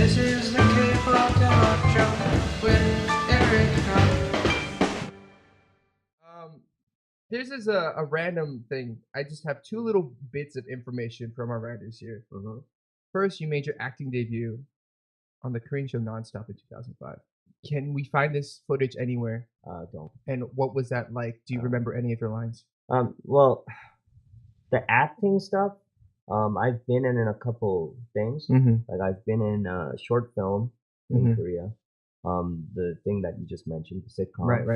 This is the K-pop Talk Show with Erica. This is a random thing. I just have two little bits of information from our writers here. First, you made your acting debut on the Korean show Nonstop in 2005. Can we find this footage anywhere? Don't. And what was that like? Do you remember any of your lines? Well, the acting stuff, I've been in a couple things. Like I've been in a short film in Korea. The thing that you just mentioned, the sitcom. Right.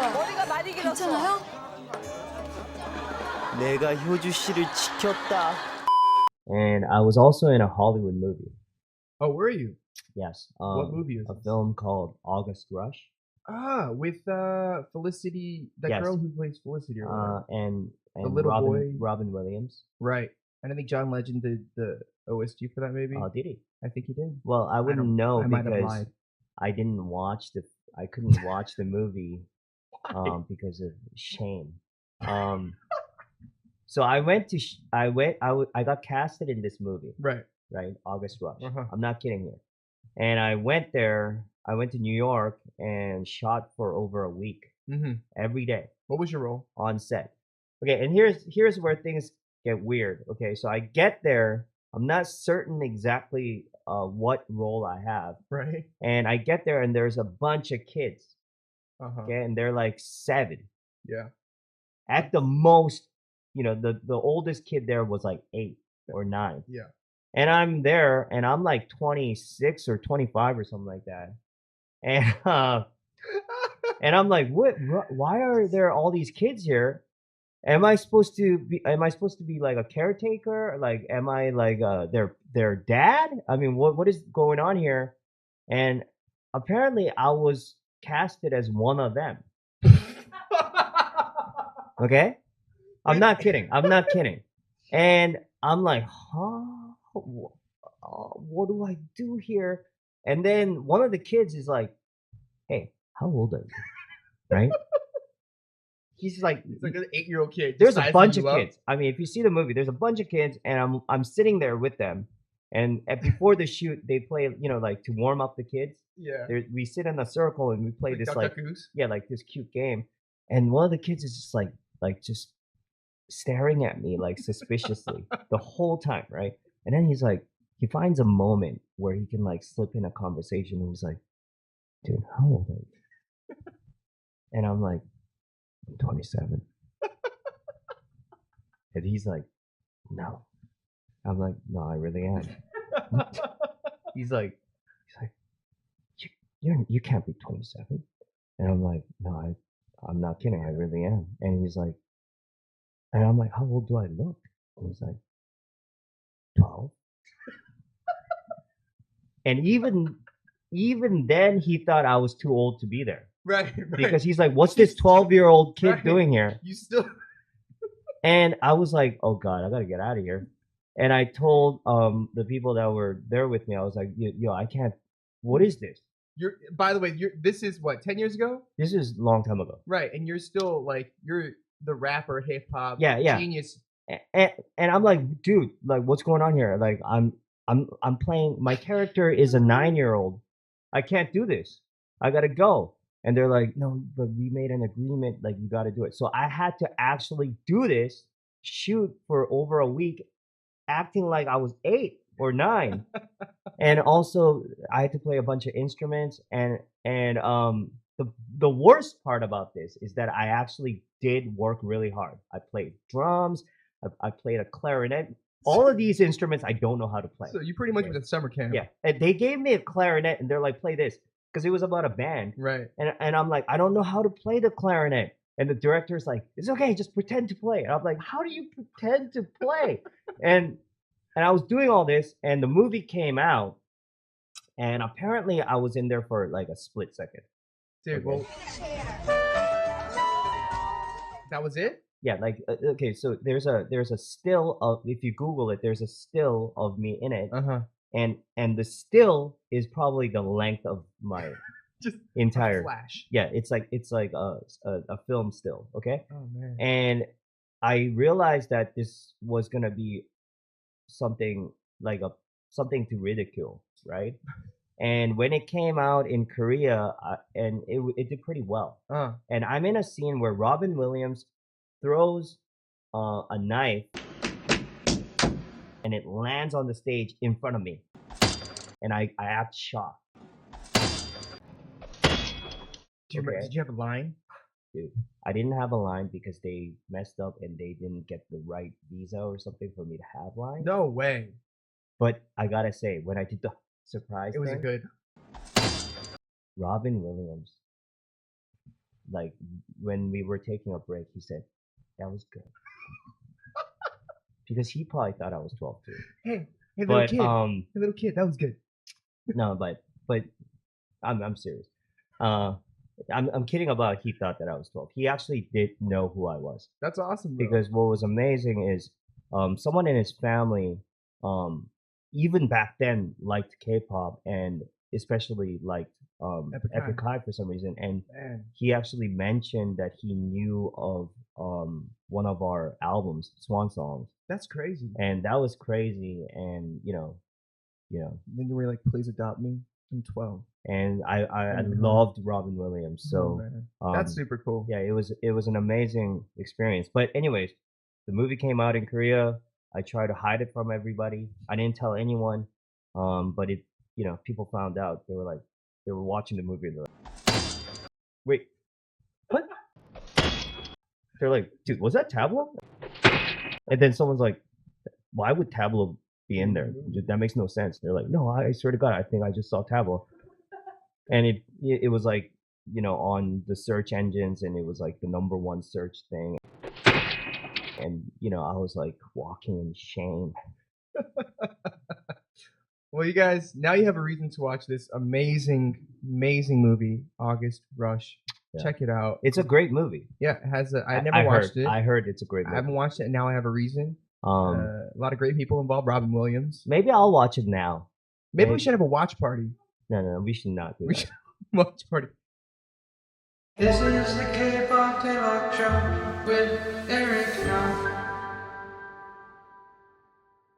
머리가 많이 길었어. 괜찮아요? 내가 효주 씨를 지켰다. And I was also in a Hollywood movie. Oh, were you? Yes. What movie is A this? film called August Rush. With Felicity, that Yes. girl who plays Felicity. Or whatever. And The little boy. Robin Williams. Right. And I think John Legend did the OST for that, maybe. Oh, did he? I think he did. Well, I wouldn't know I might have because lied. I couldn't watch the movie because of shame. So I got casted in this movie, Right. right? August Rush. Uh-huh. I'm not kidding here. And I went to New York and shot for over a week every day What was your role? on set. Okay, and here's where things get weird. Okay, so I get there, I'm not certain exactly what role I have. Right. And I get there and there's a bunch of kids. Okay, and they're like 7. Yeah. At the most, the oldest kid there was like 8 or 9. Yeah. And I'm there and I'm like 26 or 25 or something like that. And and I'm like, why are there all these kids here? Am I supposed to be like a caretaker? Like, am I like their dad? I mean, what is going on here? And apparently I was casted as one of them. Okay? I'm not kidding. And I'm like, what do I do here? And then one of the kids is like, hey, how old are you? Right? He's like, It's like an 8-year-old kid. there's a sizing bunch you of up. kids. I mean, if you see the movie, there's a bunch of kids, and I'm sitting there with them. And before the shoot, they play, like to warm up the kids. Yeah. We sit in a circle and we play Like this Duck, like Duck, Goose? like this cute game. And one of the kids is just like just staring at me like suspiciously the whole time, right? And then he finds a moment where he can like slip in a conversation, and he's like, dude, how old are you? And I'm like, I'm 27. And he's like, no. I'm like, no, I really am. He's like, you can't be 27. And I'm like, no, I'm not kidding. I really am. And he's like, and I'm like, how old do I look? And he's like, 12. And even then, he thought I was too old to be there. Right. Because he's like, what's this 12-year-old kid Right. doing here? You still. And I was like, oh God, I gotta get out of here. And I told the people that were there with me, I was like, yo, I can't. What is this? By the way, this is what, 10 years ago? This is a long time ago. Right. And you're still like, you're the rapper, hip hop Yeah. genius. And I'm like, dude, like, what's going on here? Like, I'm playing. My character is a 9-year-old. I can't do this. I gotta go. And they're like, no, but we made an agreement. Like, you gotta do it. So I had to actually do this, shoot for over a week, acting like I was 8 or 9. And also I had to play a bunch of instruments. And the worst part about this is that I actually did work really hard. I played drums. I played a clarinet. All of these instruments I don't know how to play. So you pretty much went to summer camp. Yeah. And they gave me a clarinet and they're like, play this. Because it was about a band. Right. And I'm like, I don't know how to play the clarinet. And the director's like, it's okay, just pretend to play. And I'm like, how do you pretend to play? and I was doing all this, and the movie came out, and apparently I was in there for like a split second. Dude, Okay. well, that was it? Yeah, like okay, so there's a still of, if you Google it, there's a still of me in it, and the still is probably the length of my Just entire flash. Yeah, it's like a film still, okay? Oh man. And I realized that this was gonna be something something to ridicule, right? And when it came out in Korea, and it did pretty well. And I'm in a scene where Robin Williams throws a knife, and it lands on the stage in front of me, and I act shocked. Did you have a line? Dude, I didn't have a line because they messed up and they didn't get the right visa or something for me to have line. No way. But I gotta say, when I did the surprise It was thing, good. Robin Williams, like when we were taking a break, he said, "That was good," because he probably thought I was 12 too. Hey, little But kid. Hey, little kid. That was good. no, but I'm serious. I'm kidding about he thought that I was 12. He actually did know who I was. That's awesome, bro. Because what was amazing is someone in his family, even back then, liked K-pop and especially liked Epic High for some reason. And he actually mentioned that he knew of one of our albums, Swan Songs. That's crazy. And that was crazy. And Then you were like, "Please adopt me." I'm 12. And I loved Robin Williams. So that's super cool. Yeah, it was an amazing experience. But anyways, the movie came out in Korea. I tried to hide it from everybody. I didn't tell anyone. But it, people found out. They were watching the movie. And they're like, "Wait, what?" They're like, "Dude, was that Tablo?" And then someone's like, "Why would Tablo be in there? That makes no sense." They're like, "No, I swear to God, I think I just saw Tablo." And it was like, on the search engines, and it was like the #1 search thing. And, I was like walking in shame. Well, you guys, now you have a reason to watch this amazing, amazing movie, August Rush. Yeah. Check it out. It's a great movie. Yeah, it has I never watched it. I heard it's a great movie. I haven't watched it, and now I have a reason. A lot of great people involved. Robin Williams. Maybe I'll watch it now. Maybe we should have a watch party. No, we should not do that. We should watch party. This is the K-pop Talk Show with Eric Young.